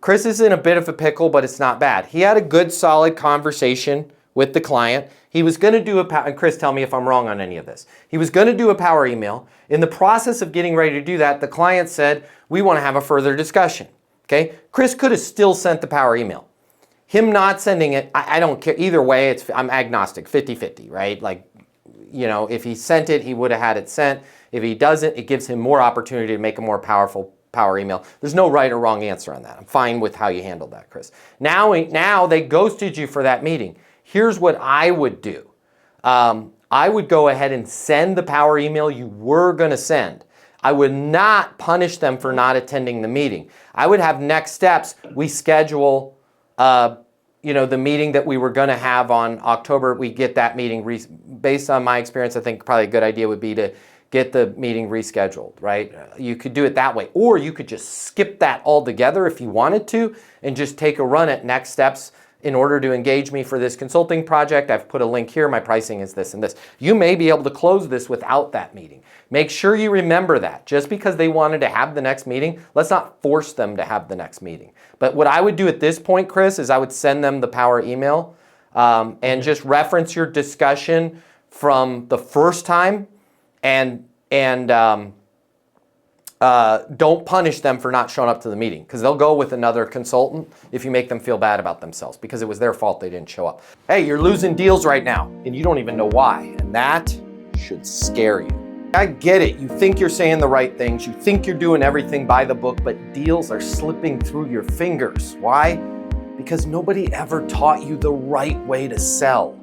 Chris is in a bit of a pickle, but it's not bad. He had a good, solid conversation with the client. He was going to do and Chris, tell me if I'm wrong on any of this. He was going to do a power email. In the process of getting ready to do that, the client said, we want to have a further discussion. Okay? Chris could have still sent the power email. Him not sending it, I don't care. Either way, I'm agnostic, 50-50, right? Like, you know, if he sent it, he would have had it sent. If he doesn't, it gives him more opportunity to make a more powerful power email. There's no right or wrong answer on that. I'm fine with how you handled that, Chris. Now they ghosted you for that meeting. Here's what I would do. I would go ahead and send the power email you were going to send. I would not punish them for not attending the meeting. I would have next steps. We schedule, you know, the meeting that we were going to have on October. We get that meeting based on my experience. I think probably a good idea would be to get the meeting rescheduled, right? You could do it that way, or you could just skip that altogether if you wanted to and just take a run at next steps. In order to engage me for this consulting project, I've put a link here. My pricing is this and this. You may be able to close this without that meeting. Make sure you remember that. Just because they wanted to have the next meeting, let's not force them to have the next meeting. But what I would do at this point, Chris, is I would send them the power email and just reference your discussion from the first time and don't punish them for not showing up to the meeting, because they'll go with another consultant if you make them feel bad about themselves because it was their fault they didn't show up. Hey, you're losing deals right now and you don't even know why, and that should scare you. I get it. You think you're saying the right things. You think you're doing everything by the book, but deals are slipping through your fingers. Why? Because nobody ever taught you the right way to sell.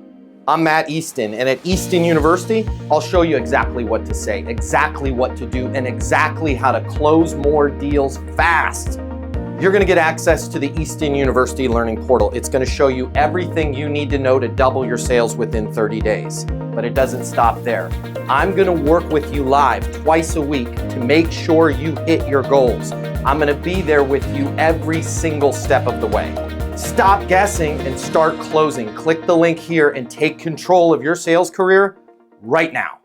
I'm Matt Easton, and at Easton University, I'll show you exactly what to say, exactly what to do, and exactly how to close more deals fast. You're going to get access to the Easton University Learning Portal. It's going to show you everything you need to know to double your sales within 30 days. But it doesn't stop there. I'm going to work with you live twice a week to make sure you hit your goals. I'm going to be there with you every single step of the way. Stop guessing and start closing. Click the link here and take control of your sales career right now.